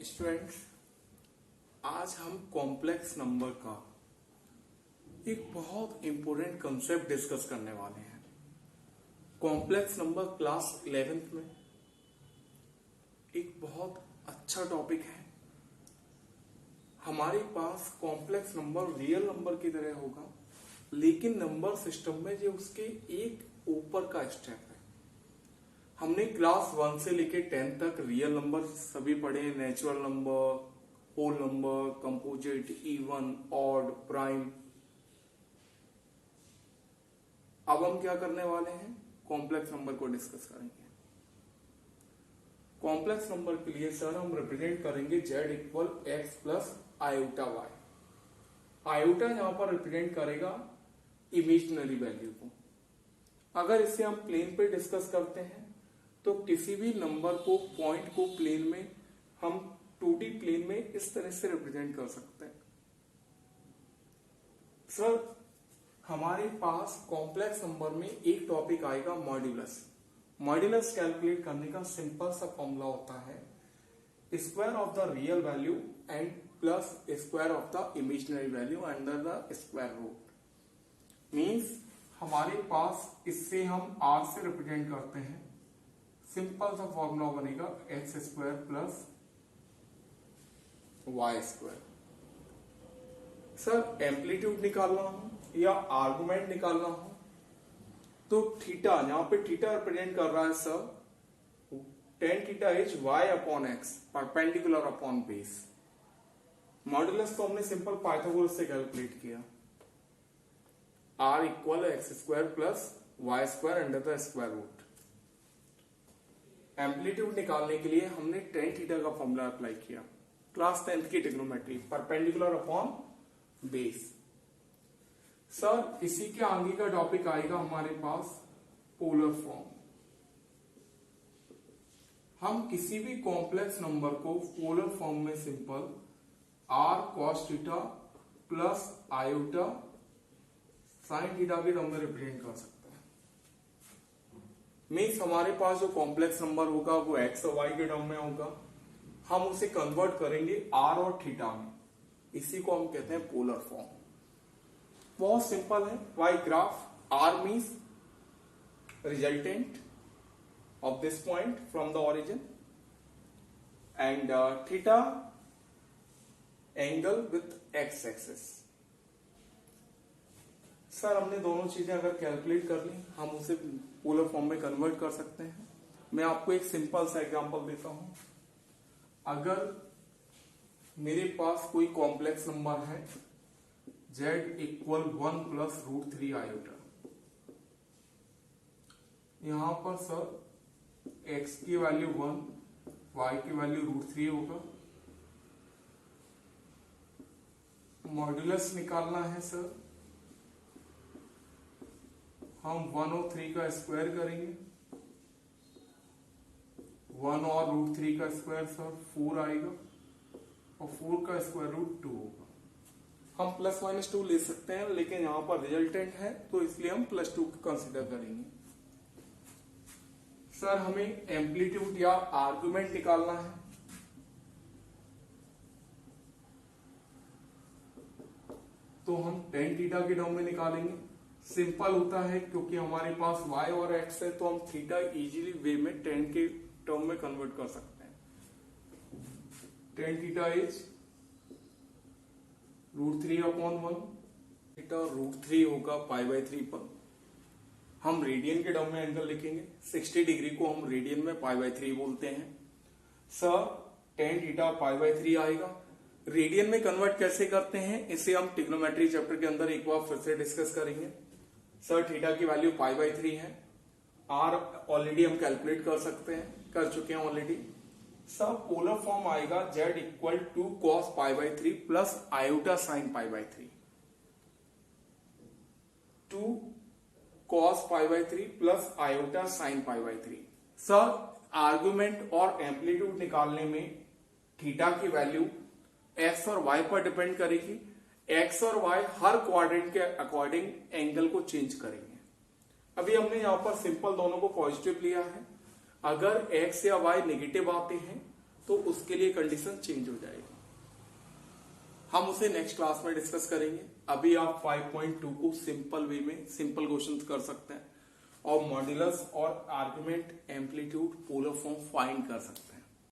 Students, आज हम complex number का एक बहुत इंपॉर्टेंट कंसेप्ट डिस्कस करने वाले हैं। कॉम्प्लेक्स नंबर क्लास 11th में एक बहुत अच्छा टॉपिक है। हमारे पास कॉम्प्लेक्स नंबर रियल नंबर की तरह होगा, लेकिन नंबर सिस्टम में जो उसके एक ऊपर का स्टेप है। हमने क्लास 1 से लेके 10 तक रियल नंबर सभी पढ़े, natural number, whole number, composite, even, odd, prime. अब हम क्या करने वाले हैं, कॉम्प्लेक्स नंबर को डिस्कस करेंगे। कॉम्प्लेक्स नंबर के लिए सर हम रिप्रेजेंट करेंगे z equal X plus iota Y. Iota यहां पर रिप्रेजेंट करेगा इमेजिनरी वैल्यू को। अगर इसे हम प्लेन पे डिस्कस करते हैं तो किसी भी नंबर को, पॉइंट को प्लेन में हम 2D प्लेन में इस तरह से रिप्रेजेंट कर सकते हैं। सर हमारे पास कॉम्प्लेक्स नंबर में एक टॉपिक आएगा मॉड्यूलस। मॉड्यूलस कैलकुलेट करने का सिंपल सा फॉर्मूला होता है square of the real value and plus square of the imaginary value under the square root. Means हमारे पास इससे हम r से रिप्रेजेंट करते हैं। सिंपल सा फॉर्मूला बनेगा X square plus Y square. Sir amplitude निकालना हो या आर्गुमेंट निकालना हो तो थीटा, यहां पे थीटा रिप्रेजेंट कर रहा है sir tan theta is y upon X perpendicular upon base. Modulus को हमने सिंपल पाइथागोरस से कैलकुलेट किया। r equal X square plus Y square under the square root. Amplitude निकालने के लिए हमने tan थीटा का फॉर्मूला अप्लाई किया, क्लास 10th की trigonometry, perpendicular upon base. Sir इसी के आगे का टॉपिक आएगा हमारे पास पोलर फॉर्म। हम किसी भी कॉम्प्लेक्स नंबर को पोलर फॉर्म में simple r cos theta plus iota sine theta के टर्म में रिप्रेजेंट कर सकते हैं। मीन्स हमारे पास जो कॉम्प्लेक्स नंबर होगा वो x और y के टर्म में होगा, हम उसे कन्वर्ट करेंगे r और थीटा में। इसी को हम कहते हैं पोलर फॉर्म। बहुत सिंपल है। y graph, r means resultant of this point from the origin and theta angle with x axis. Sir हमने दोनों चीजें अगर कैलकुलेट कर ली, हम उसे पोलर फॉर्म में कन्वर्ट कर सकते हैं। मैं आपको एक सिंपल सा एग्जांपल देता हूं। अगर मेरे पास कोई कॉम्प्लेक्स नंबर है z equal 1 plus root 3 iota, यहां पर सर x की वैल्यू 1, y की वैल्यू रूट 3 होगा। मॉड्यूलस निकालना है सर, हम 1 और 3 का स्क्वायर करेंगे। 1 और रूट 3 का स्क्वायर सर 4 आएगा और 4 का स्क्वायर रूट 2 होगा। हम प्लस माइनस 2 ले सकते हैं, लेकिन यहां पर रिजल्टेंट है तो इसलिए हम प्लस 2 कंसिडर करेंगे। सर हमें एम्पलीट्यूड या आर्गुमेंट निकालना है। तो हम tan थीटा के टर्म में निकालेंगे। सिंपल होता है क्योंकि हमारे पास y और x है, तो हम थीटा इजीली वे में tan के टर्म में कन्वर्ट कर सकते हैं। tan theta is root 3 upon 1। Theta root 3 होगा पाई बाई 3 पर। हम रेडियन के टर्म में एंगल लिखेंगे। 60 डिग्री को हम रेडियन में पाई बाई 3 बोलते हैं। Sir tan theta pi by 3 आएगा। रेडियन में कन्वर्ट कैसे करते हैं, इसे हम ट्रिग्नोमेट्री चैप्टर के अंदर एक बार फिर से डिस्कस करेंगे। सर थीटा की वैल्यू पाई बाई 3 है। r ऑलरेडी हम कैलकुलेट कर सकते हैं, कर चुके हैं ऑलरेडी। सर पोलर फॉर्म आएगा z equal 2 cos pi by 3 plus iota sine pi by 3। 2 cos pi by 3 plus iota sine pi by 3। Sir argument और एम्पलीट्यूड निकालने में थीटा की वैल्यू x और y पर डिपेंड करेगी। x और y हर quadrant के अकॉर्डिंग एंगल को चेंज करेंगे। अभी हमने यहां पर सिंपल दोनों को पॉजिटिव लिया है। अगर x या y नेगेटिव आते हैं तो उसके लिए कंडीशन चेंज हो जाएगी। हम उसे नेक्स्ट क्लास में डिस्कस करेंगे। अभी आप 5.2 को सिंपल वे में सिंपल क्वेश्चंस कर सकते हैं और मॉड्यूलस और argument, amplitude, polar form find कर सकते हैं।